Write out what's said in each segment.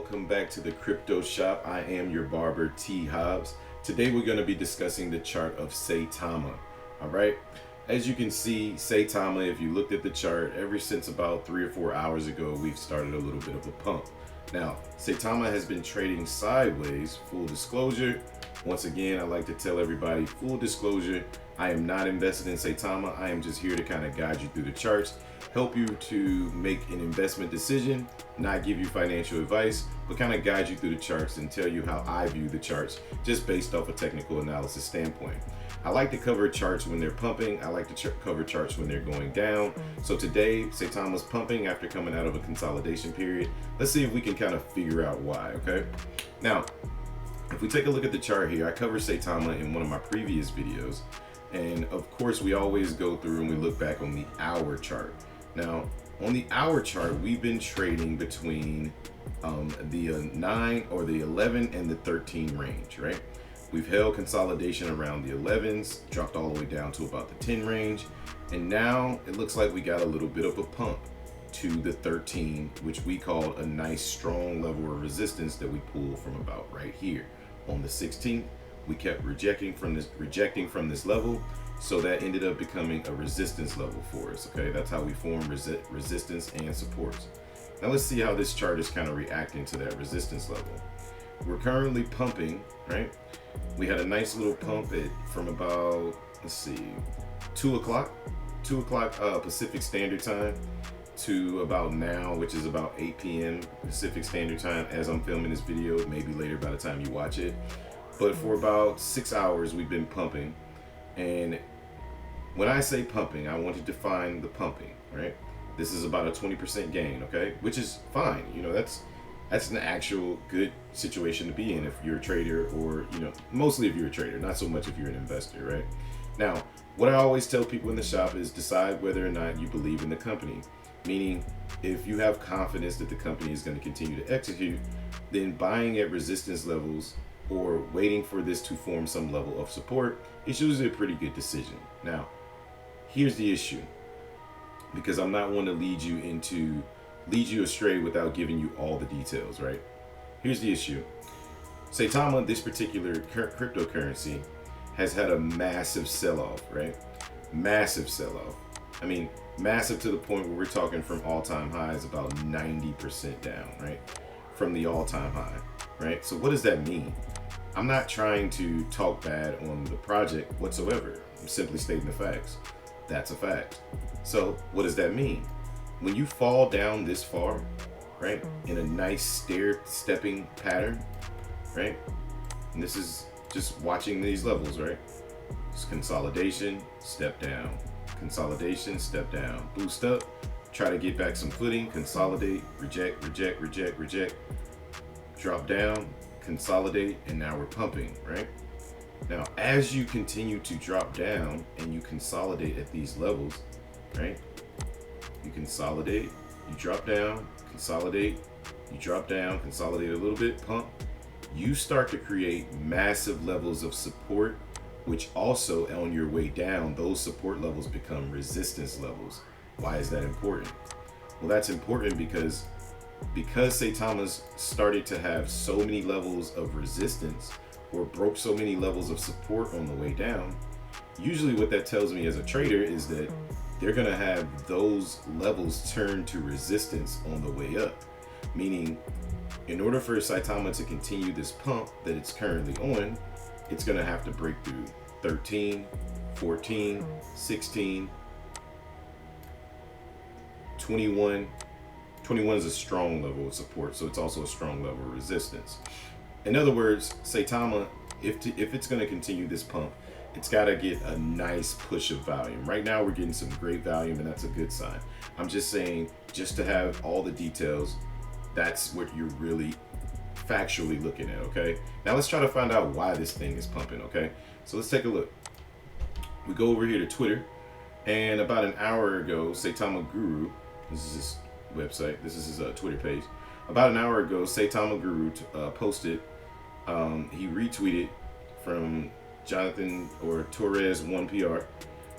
welcome back to the Crypto Shop. I am your barber T Hobbs. Today we're going to be discussing the chart of Saitama. All right, as you can see, Saitama, if you looked at the chart, ever since about 3 or 4 hours ago, we've started a little bit of a pump. Now, Saitama has been trading sideways. Full disclosure, once again, I like to tell everybody, full disclosure, I am not invested in Saitama. I am just here to kind of guide you through the charts, help you to make an investment decision, not give you financial advice, but kind of guide you through the charts and tell you how I view the charts just based off a technical analysis standpoint. I like to cover charts when they're pumping. I like to cover charts when they're going down. So today, Saitama's pumping after coming out of a consolidation period. Let's see if we can kind of figure out why, okay? Now, if we take a look at the chart here, I covered Saitama in one of my previous videos. And of course, we always go through and we look back on the hour chart. Now, on the hour chart, we've been trading between the 9 or the 11 and the 13 range, right? We've held consolidation around the 11s, dropped all the way down to about the 10 range. And now it looks like we got a little bit of a pump to the 13, which we call a nice strong level of resistance that we pull from about right here. On the 16th, we kept rejecting from this level, so that ended up becoming a resistance level for us. Okay, that's how we form resistance and supports. Now let's see how this chart is kind of reacting to that resistance level. We're currently pumping, right? We had a nice little pump from about, let's see, 2 o'clock Pacific Standard Time to about now, which is about 8 p.m. Pacific Standard Time as I'm filming this video, maybe later by the time you watch it. But for about 6 hours, we've been pumping. And when I say pumping, I want to define the pumping, right? This is about a 20% gain, okay? Which is fine. You know, that's an actual good situation to be in if you're a trader, or, you know, mostly if you're a trader, not so much if you're an investor, right? Now, what I always tell people in the shop is decide whether or not you believe in the company. Meaning, if you have confidence that the company is going to continue to execute, then buying at resistance levels or waiting for this to form some level of support is usually a pretty good decision. Now, here's the issue, because I'm not one to lead you astray without giving you all the details, right? Here's the issue. Saitama, this particular cryptocurrency, has had a massive sell-off, right? Massive sell-off. I mean, massive to the point where we're talking from all-time highs about 90% down, right? From the all-time high, right? So what does that mean? I'm not trying to talk bad on the project whatsoever. I'm simply stating the facts. That's a fact. So what does that mean? When you fall down this far, right, in a nice stair-stepping pattern, right? And this is just watching these levels, right? It's consolidation, step down. Consolidation, step down. Boost up, try to get back some footing, consolidate, reject, reject, reject, reject. Drop down, consolidate, and now we're pumping, right? Now, as you continue to drop down and you consolidate at these levels, right? You consolidate, you drop down, consolidate, you drop down, consolidate a little bit, pump. You start to create massive levels of support, which also on your way down, those support levels become resistance levels. Why is that important? Well, that's important because Saitama's started to have so many levels of resistance or broke so many levels of support on the way down, usually what that tells me as a trader is that they're gonna have those levels turn to resistance on the way up. Meaning, in order for Saitama to continue this pump that it's currently on, it's gonna have to break through 13, 14, 16, 21. 21 is a strong level of support, so it's also a strong level of resistance. In other words, Saitama, if it's going to continue this pump, it's got to get a nice push of volume. Right now, we're getting some great volume, and that's a good sign. I'm just saying, just to have all the details, that's what you're really factually looking at, okay? Now, let's try to find out why this thing is pumping, okay? So let's take a look. We go over here to Twitter, and about an hour ago, Saitama Guru, this is his website, this is his Twitter page. About an hour ago, Saitama Guru posted, he retweeted from Jonathan or Torres 1PR,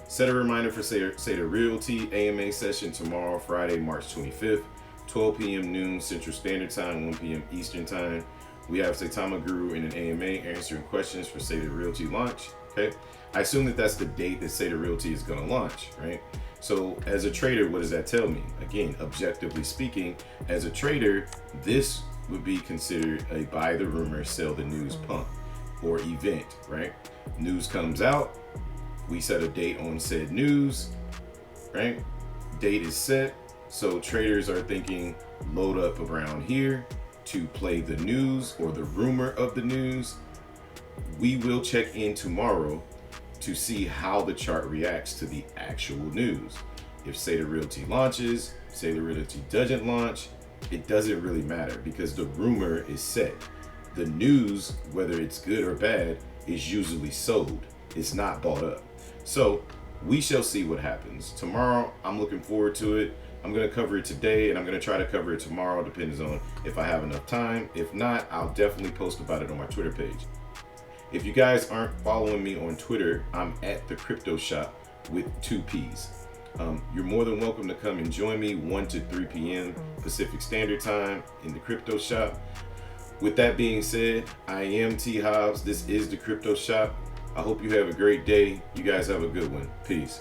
set a reminder for Seder Realty AMA session tomorrow, Friday, March 25th. 12 p.m. noon Central Standard Time, 1 p.m. Eastern Time. We have Saitama Guru in an AMA answering questions for Sata Realty launch. Okay, I assume that that's the date that Sata Realty is going to launch, right? So as a trader, what does that tell me? Again, objectively speaking, as a trader, this would be considered a buy the rumor, sell the news pump or event, right? News comes out, we set a date on said news, right? Date is set, so traders are thinking load up around here to play the news or the rumor of the news. We will check in tomorrow to see how the chart reacts to the actual news. If Sata Realty launches, Sata Realty doesn't launch, it doesn't really matter because the rumor is set. The news, whether it's good or bad, is usually sold. It's not bought up. So we shall see what happens. Tomorrow, I'm looking forward to it. I'm gonna cover it today and I'm gonna try to cover it tomorrow, depends on if I have enough time. If not, I'll definitely post about it on my Twitter page. If you guys aren't following me on Twitter, I'm at Dacryptoshop with 2 P's. You're more than welcome to come and join me 1 to 3 p.m. Pacific Standard Time in the Crypto Shop. With that being said, I am T Hobbs. This is the Crypto Shop. I hope you have a great day. You guys have a good one. Peace.